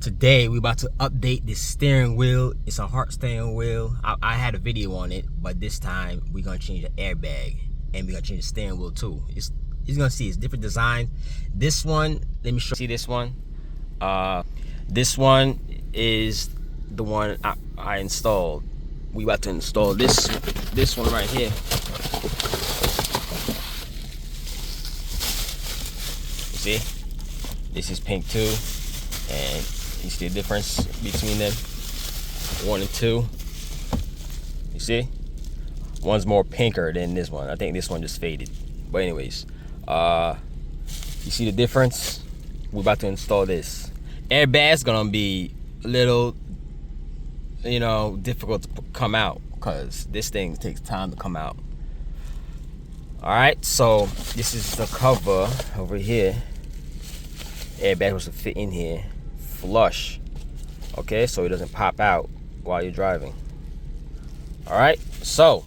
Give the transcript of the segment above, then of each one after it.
Today we about to update this steering wheel. It's a hard steering wheel. I had a video on it, but this time we're gonna change the airbag and we're gonna change the steering wheel too. You're gonna see it's different design. This one, let me show you. See this one? This one is the one I installed. We about to install this one right here. You see? This is pink too, and you see the difference between them, 1 and 2. You see? One's more pinker than this one. I think this one just faded. But anyways, you see the difference? We're about to install this. Airbag's gonna be a little, difficult to come out because this thing takes time to come out. All right, so this is the cover over here. Airbag was to fit in here flush, okay, so it doesn't pop out while you're driving. All right, so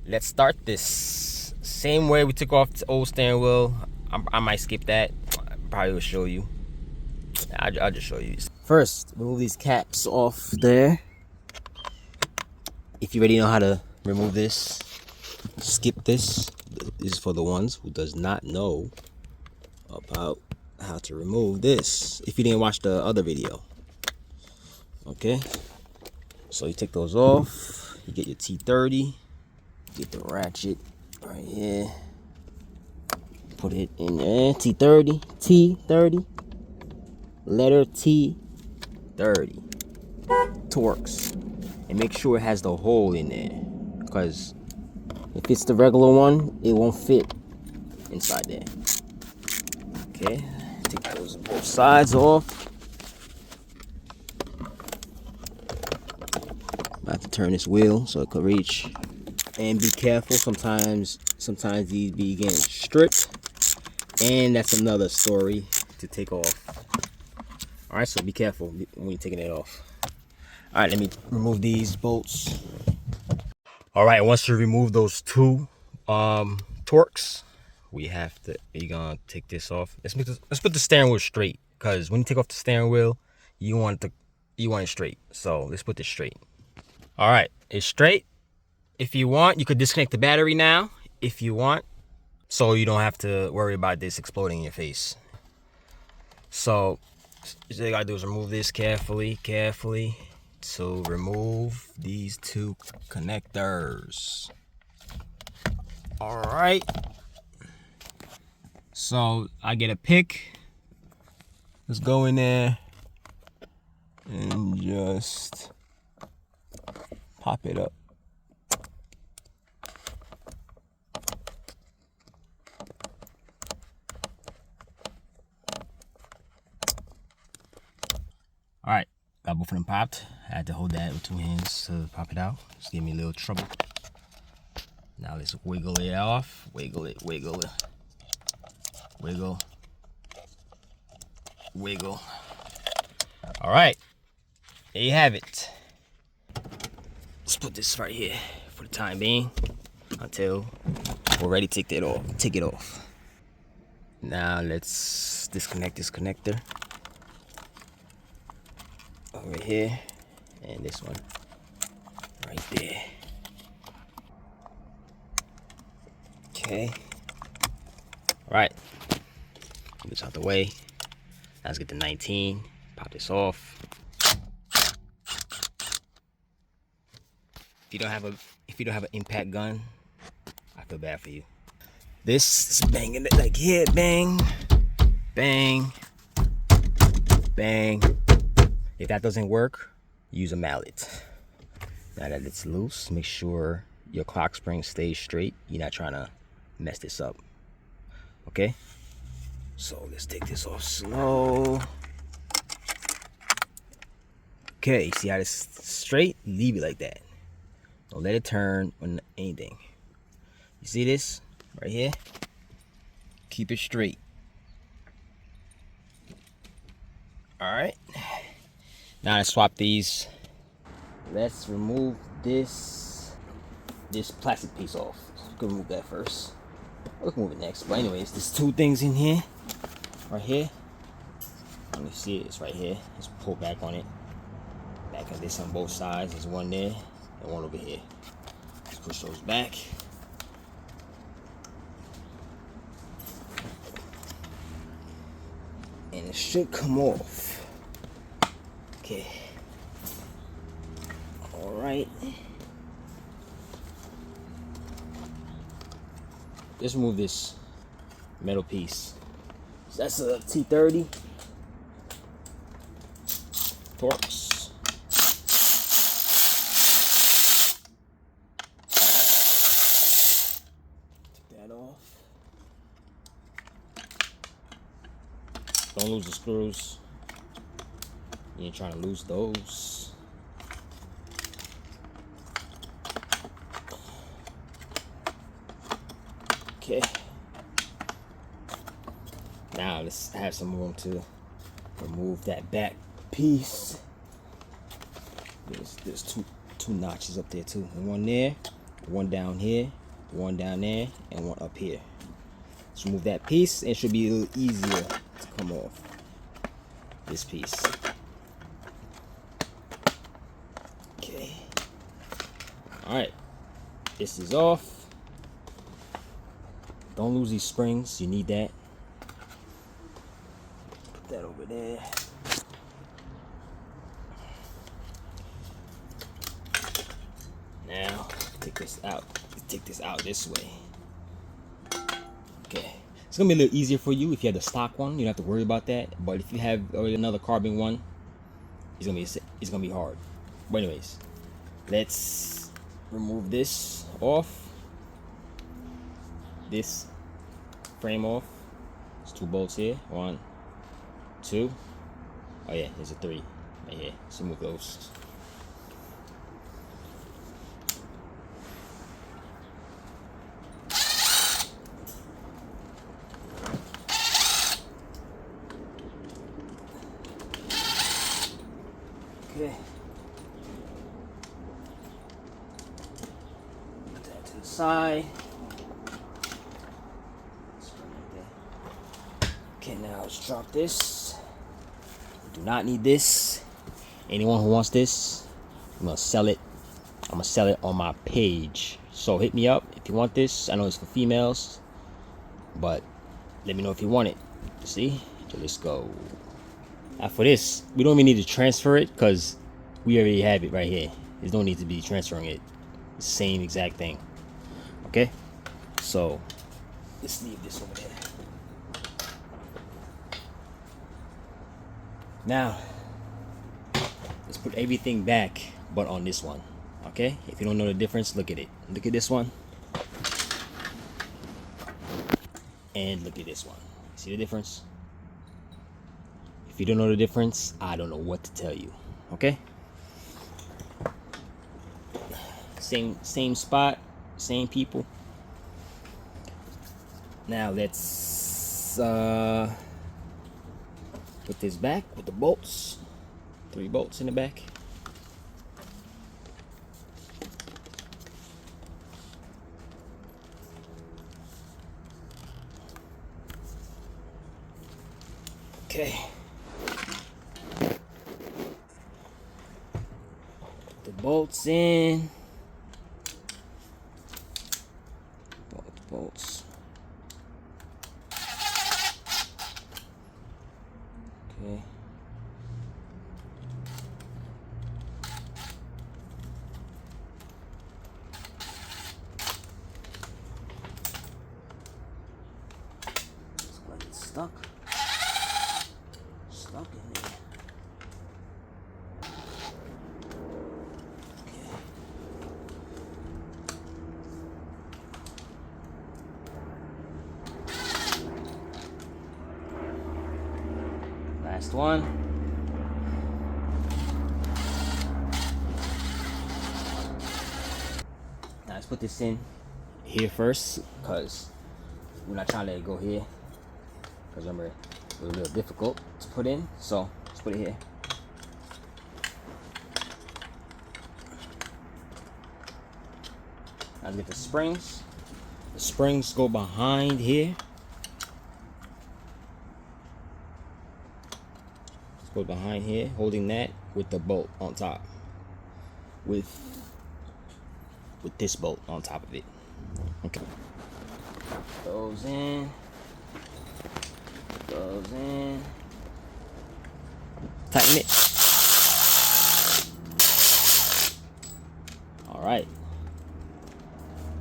let's start this same way we took off the old steering wheel. I might skip that. I probably will show you. I'll just show you. First, remove these caps off there. If you already know how to remove this, skip this. This is for the ones who does not know about how to remove this, if you didn't watch the other video. Okay, so you take those off, you get your T30, get the ratchet right here, put it in there. T30, letter T30, Torx, and make sure it has the hole in there, because if it's the regular one, it won't fit inside there. Okay, take those both sides off. I have to turn this wheel so it could reach. And be careful, sometimes these be getting stripped, and that's another story to take off. All right, so be careful when you're taking it off. All right, let me remove these bolts. All right, once you remove those two Torx, you're gonna take this off. Let's put the steering wheel straight, because when you take off the steering wheel, you want it straight. So let's put this straight. All right, it's straight. If you want, you could disconnect the battery now if you want, so you don't have to worry about this exploding in your face. So all you gotta do is remove this carefully to remove these two connectors. All right, so I get a pick. Let's go in there and just pop it up. All right, got both of them popped. I had to hold that with 2 hands to pop it out. Just gave me a little trouble. Now let's wiggle it off. Wiggle it. Wiggle. All right, there you have it. Let's put this right here for the time being until we're ready to take it off. Now let's disconnect this connector over here, and this one right there. Okay. All right. Get this out the way. Now let's get the 19. Pop this off. If you don't have an impact gun, I feel bad for you. This is banging it like here, bang, bang, bang. If that doesn't work, use a mallet. Now that it's loose, make sure your clock spring stays straight. You're not trying to mess this up. Okay? So let's take this off slow. Okay, see how it's straight? Leave it like that. Don't let it turn on anything. You see this right here? Keep it straight. All right. Now let's swap these. Let's remove this plastic piece off. So we can remove that first. We can move it next. But anyways, there's 2 things in here. Right here. only see it, it's right here. Just pull back on it. Back of this on both sides. There's one there and one over here. Just push those back. And it should come off. Okay. Alright. Let's remove this metal piece. So that's a T30. Torx. Take that off. Don't lose the screws. You ain't trying to lose those. Okay. Now let's have some room to remove that back piece. There's two notches up there too. One there, one down here, one down there, and one up here. Let's remove that piece, and it should be a little easier to come off. This piece. Okay. Alright. This is off. Don't lose these springs, you need that. Put that over there. Now, take this out. Take this out this way. Okay. It's gonna be a little easier for you if you have the stock one. You don't have to worry about that. But if you have another carbon one, it's gonna be hard. But anyways, let's remove this off. This frame off. There's 2 bolts here. 1, 2. Oh yeah, there's a 3 right here. Let's remove those. Okay. Put that to the side. Okay, now let's drop this. We do not need this. Anyone who wants this, I'm gonna sell it. I'm gonna sell it on my page. So hit me up if you want this. I know it's for females, but let me know if you want it. See? So let's go. Now for this, we don't even need to transfer it because we already have it right here. There's no need to be transferring it. The same exact thing. Okay? So let's leave this over there. Now, let's put everything back but on this one. Okay? If you don't know the difference, look at it. Look at this one. And look at this one. See the difference? If you don't know the difference, I don't know what to tell you. Okay? Same spot, same people. Now let's put this back with the bolts. 3 bolts in the back. Okay. Put the bolts in. Bolts. Okay. Looks like it's stuck. Stuck in there. Okay. Last one. Now let's put this in here first, because we're not trying to let it go here. Because remember, it was a little difficult to put in, so let's put it here. Now get the springs. The springs go behind here. Goes behind here, holding that with the bolt on top. With this bolt on top of it. Okay. Goes in. Goes in. Tighten it. Alright.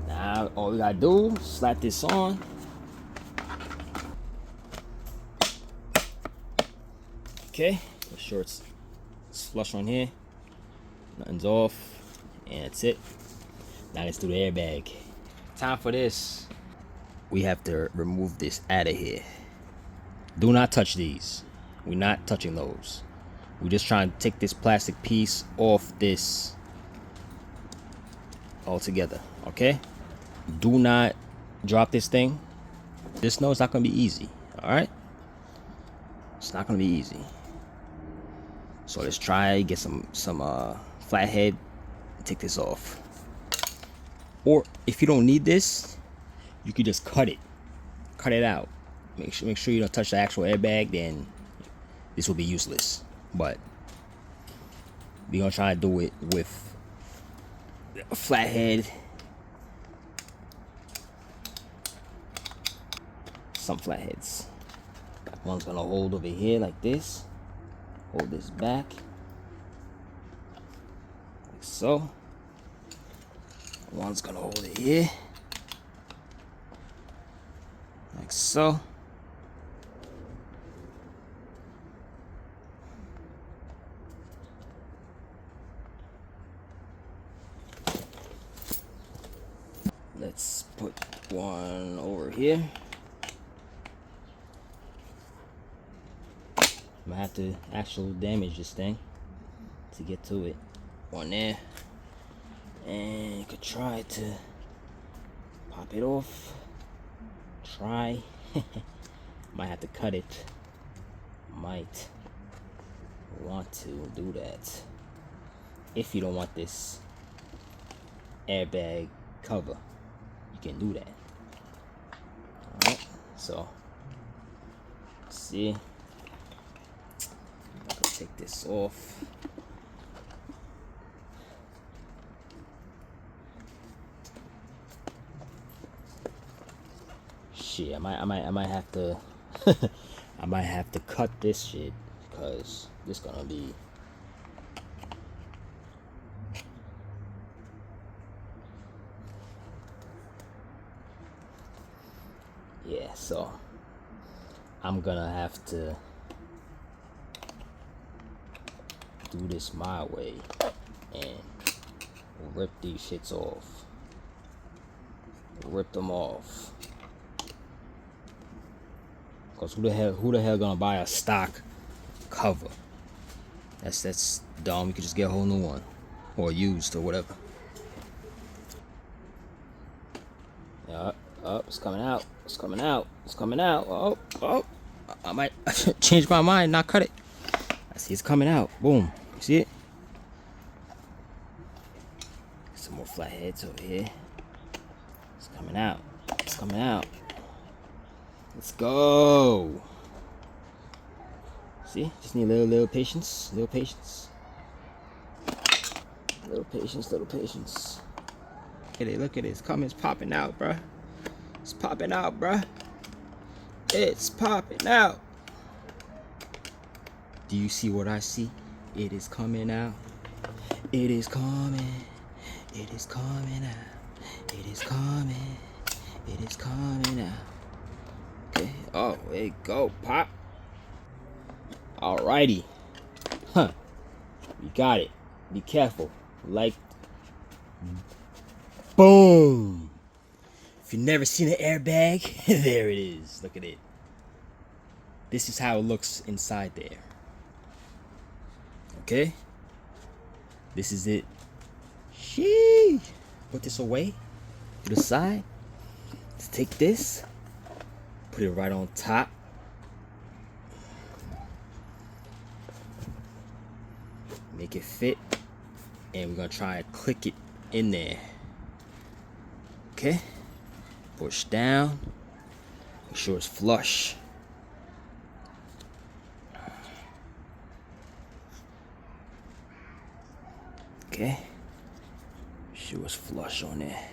Now all we gotta do is slap this on. Okay. Make sure it's flush on here. Nothing's off. And that's it. Now let's do the airbag. Time for this. We have to remove this out of here. Do not touch these. We're not touching those. We're just trying to take this plastic piece off this altogether. Okay? Do not drop this thing. Just know it's not gonna be easy. Alright? It's not gonna be easy. So let's try get some flathead and take this off. Or if you don't need this, you could just cut it out. Make sure you don't touch the actual airbag, then this will be useless. But we're gonna try to do it with a flathead, some flatheads. One's gonna hold over here like this. Hold this back like so. One's gonna hold it here like so. Let's put one over here. I'm gonna have to actually damage this thing to get to it. One there. And you could try to pop it off. Try. Might have to cut it. Might want to do that. If you don't want this airbag cover, you can do that. Alright, so see. Take this off. Shit, I might have to I might have to cut this shit because this gonna be yeah, so I'm gonna have to do this my way and rip these shits off. Rip them off. Cause who the hell gonna buy a stock cover? That's dumb. You could just get a whole new one or used or whatever. Yeah, it's coming out. It's coming out. It's coming out. Oh, I might change my mind, not cut it. I see it's coming out. Boom. You see it? Some more flatheads over here. It's coming out. It's coming out. Let's go. See? Just need a little patience. Little patience. Little patience. Little patience. Look at it. Look at it. It's coming. It's popping out, bruh. It's popping out, bruh. It's popping out. Do you see what I see? It is coming out. It is coming. It is coming out. It is coming. It is coming out. Okay. Oh, there you go. Pop. Alrighty. Huh. You got it. Be careful. Like. Boom. If you've never seen an airbag, there it is. Look at it. This is how it looks inside there. Okay. This is it. Sheesh. Put this away to the side. Let's take this. Put it right on top. Make it fit. And we're going to try to click it in there. Okay. Push down. Make sure it's flush. Okay. Sure was flush on there.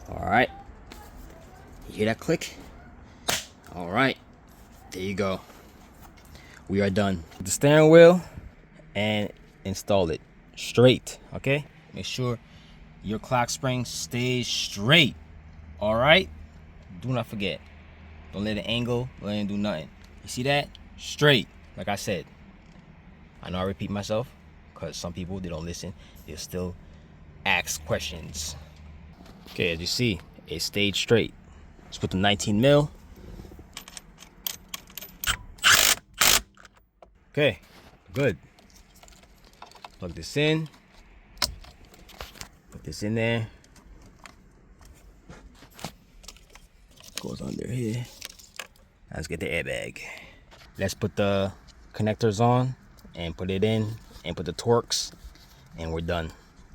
All right. You hear that click? All right. There you go. We are done. The steering wheel and install it straight. Okay. Make sure your clock spring stays straight. All right. Do not forget. Don't let it angle. Don't let it do nothing. You see that? Straight. Like I said. I know I repeat myself because some people, they don't listen. They'll still ask questions. Okay, as you see, it stayed straight. Let's put the 19 mil. Okay, good. Plug this in. Put this in there. Goes under here. Let's get the airbag. Let's put the connectors on and put it in and put the Torx, and we're done.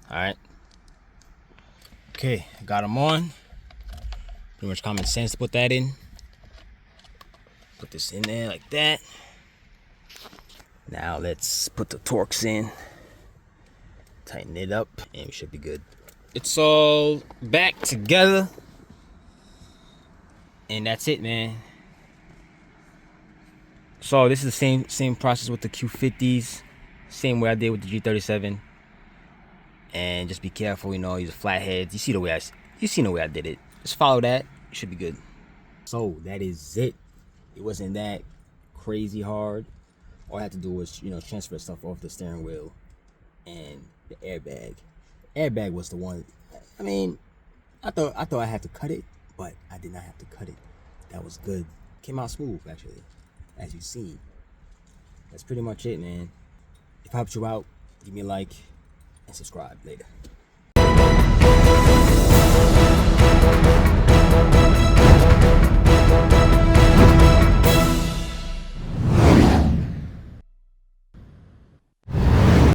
All right. Okay, got them on. Pretty much common sense to put that in. Put this in there like that. Now let's put the Torx in. Tighten it up and we should be good. It's all back together. And that's it, man. So this is the same process with the Q50s. Same way I did with the G37. And just be careful, you know, use flatheads. You see the way I did it. Just follow that. You should be good. So that is it. It wasn't that crazy hard. All I had to do was, you know, transfer stuff off the steering wheel and the airbag. Airbag was the one. I mean, I thought I had to cut it, but I did not have to cut it. That was good. Came out smooth, actually, as you see. That's pretty much it, man. If I helped you out, give me a like and subscribe later.